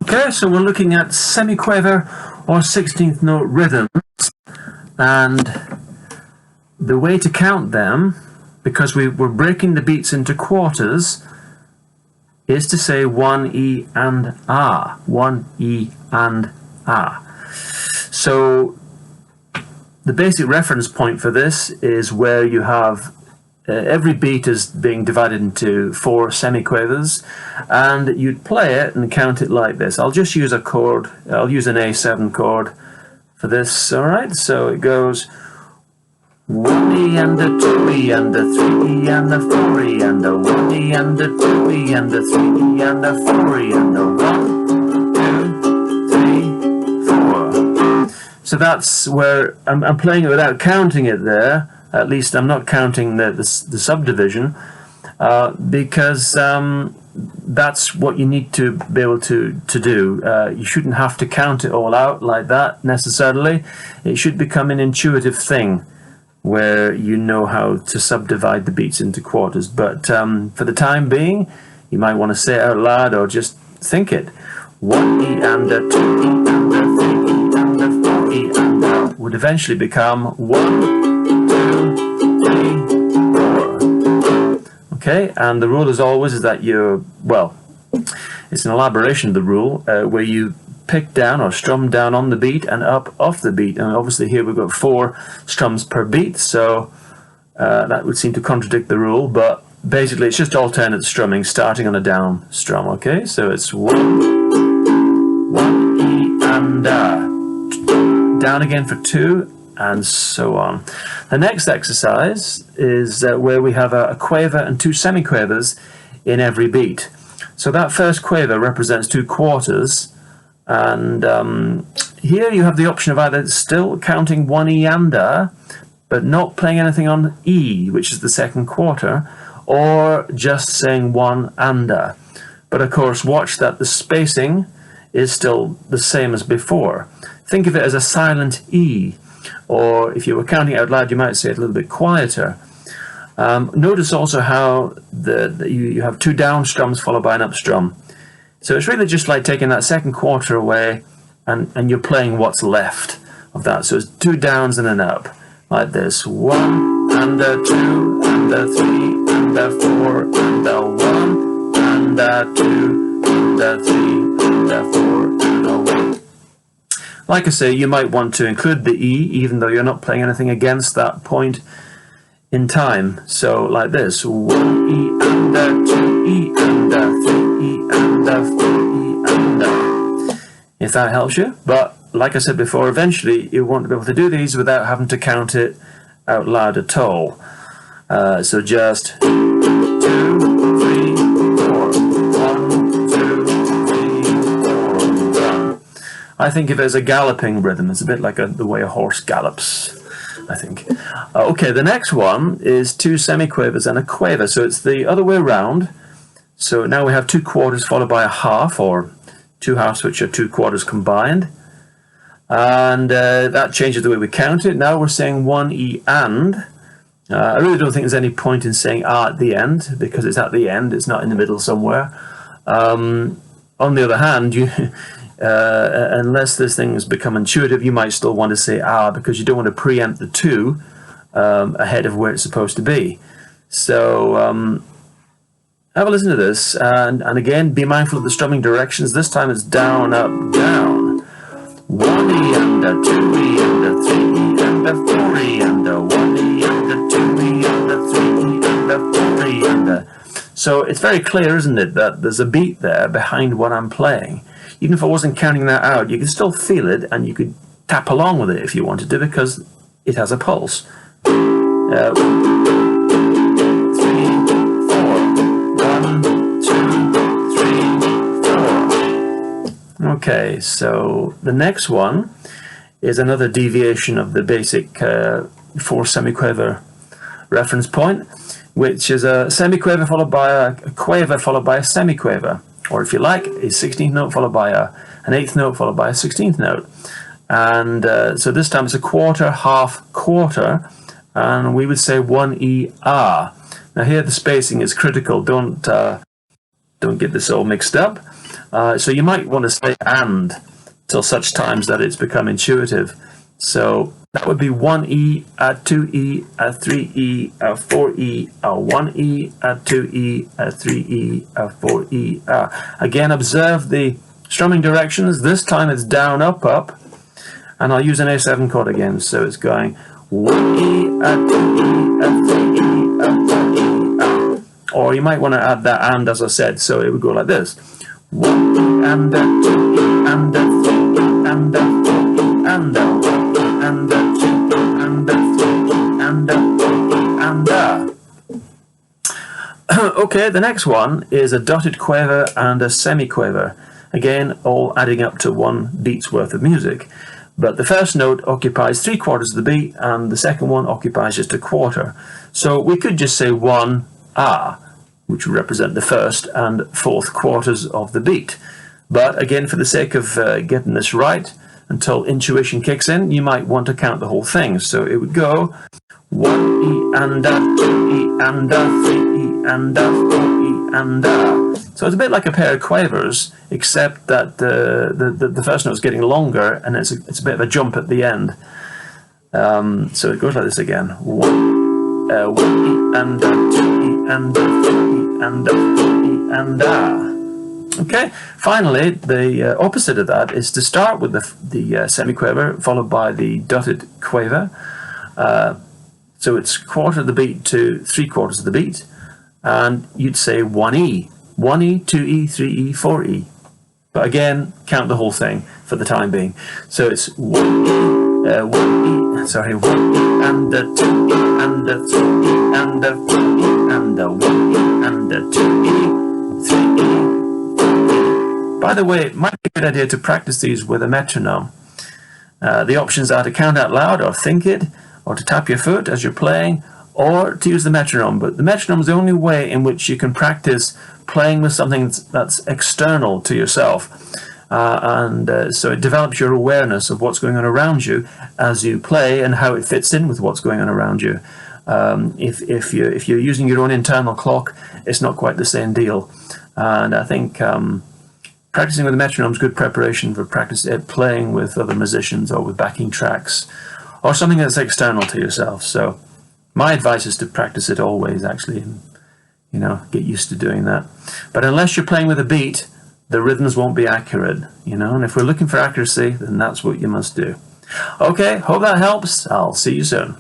Okay, so we're looking at semiquaver or 16th note rhythms, and the way to count them, because we're breaking the beats into quarters, is to say 1E and ah, 1E and ah. So the basic reference point for this is where you have every beat is being divided into 4 semiquavers, and you'd play it and count it like this. I'll just use a chord. I'll use an A7 chord for this. All right, so it goes 1E and a 2E and a 3E and a 4E and a 1E and a 2E and a 3E and a 4E and a 1, 2, 3, 4. So that's where I'm playing it without counting it there. At least I'm not counting the subdivision, because that's what you need to be able to do. You shouldn't have to count it all out like that necessarily. It should become an intuitive thing where you know how to subdivide the beats into quarters. But for the time being, you might want to say it out loud or just think it. 1E and a 2E and a 3E and a 4E and a would eventually become 1, 2, 3, 4. Okay, and the rule as always is that it's an elaboration of the rule where you pick down or strum down on the beat and up off the beat. And obviously here we've got 4 strums per beat, so that would seem to contradict the rule, but basically it's just alternate strumming starting on a down strum. Okay, so it's 1, 1E and down again for 2, and so on. The next exercise is where we have a quaver and 2 semiquavers in every beat. So that first quaver represents 2 quarters, and here you have the option of either still counting 1E and but not playing anything on E, which is the second quarter, or just saying 1 and But of course, watch that the spacing is still the same as before. Think of it as a silent E, or if you were counting out loud, you might say it a little bit quieter. Notice also how you have 2 down strums followed by an up strum. So it's really just like taking that second quarter away and you're playing what's left of that. So it's 2 downs and an up, like this. 1 and a 2 and a 3 and a 4 and a 1 and a 2 and a 3 and a 4 and a 1. Like I say, you might want to include the E even though you're not playing anything against that point in time. So like this, 1E and a 2E and a 3E and a 4E and a, if that helps you. But like I said before, eventually you want to be able to do these without having to count it out loud at all. So just 2, 3, 4, 1, 2, 3, 4, 1. I think of it as a galloping rhythm. It's a bit like the way a horse gallops, I think. Okay, the next one is 2 semiquavers and a quaver. So it's the other way around. So now we have 2 quarters followed by a half, or 2 halves which are 2 quarters combined. And that changes the way we count it. Now we're saying 1E and. I really don't think there's any point in saying at the end, because it's at the end, it's not in the middle somewhere. On the other hand, unless this thing has become intuitive, you might still want to say because you don't want to preempt the 2 ahead of where it's supposed to be. So have a listen to this, and again, be mindful of the strumming directions. This time it's down, up, down. 1E and a 2E and a 3E and a 4E and a 1E and a 2E and a 3E and a 4E and a. So it's very clear, isn't it, that there's a beat there behind what I'm playing. Even if I wasn't counting that out, you could still feel it, and you could tap along with it if you wanted to, because it has a pulse. 3, 4, 1, 2, 3, 4. Okay, so the next one is another deviation of the basic 4 semiquaver reference point, which is a semiquaver followed by a quaver followed by a semiquaver. Or if you like, a 16th note followed by an 8th note followed by a 16th note. And so this time it's a quarter, half, quarter, and we would say 1E Now here the spacing is critical. Don't get this all mixed up. So you might want to say and till such times that it's become intuitive. So that would be 1E, a 2E, a 3E, a 4E, a 1E, a 2E, a 3E, a 4E. Again, observe the strumming directions. This time it's down, up, up. And I'll use an A7 chord again. So it's going 1E, a 2E, a 3E, a 4E, a. Or you might want to add that and, as I said. So it would go like this. 1E and a 2E and a 3E and a 4E and a 1E and a 2E and a 3E and a 4E and a. Okay, the next one is a dotted quaver and a semi-quaver. Again, all adding up to 1 beat's worth of music. But the first note occupies 3/4 of the beat and the second one occupies just a quarter. So we could just say 1 ah, which would represent the first and fourth quarters of the beat. But again, for the sake of getting this right, until intuition kicks in, you might want to count the whole thing. So it would go 1E and a 2E and a 3E and a 4E and a. So it's a bit like a pair of quavers, except that the first note is getting longer and it's a bit of a jump at the end. So it goes like this again. 1E and a 2E and a 3E and a 4E and a. Okay, finally, the opposite of that is to start with the semi-quaver, followed by the dotted quaver. So it's quarter of the beat to 3/4 of the beat, and you'd say 1E, 1E, 2E, 3E, 4E. But again, count the whole thing for the time being. So it's 1E, 1E and a 2E and a 3E and a 4E and a 1E and a 2E, 3E. By the way, it might be a good idea to practice these with a metronome. The options are to count out loud or think it, or to tap your foot as you're playing, or to use the metronome. But the metronome is the only way in which you can practice playing with something that's external to yourself. So it develops your awareness of what's going on around you as you play and how it fits in with what's going on around you. If you're using your own internal clock, it's not quite the same deal. And I think practicing with the metronome is good preparation for playing with other musicians or with backing tracks or something that's external to yourself. So my advice is to practice it always, actually, and get used to doing that. But unless you're playing with a beat, the rhythms won't be accurate, and if we're looking for accuracy, then that's what you must do. Okay, hope that helps. I'll see you soon.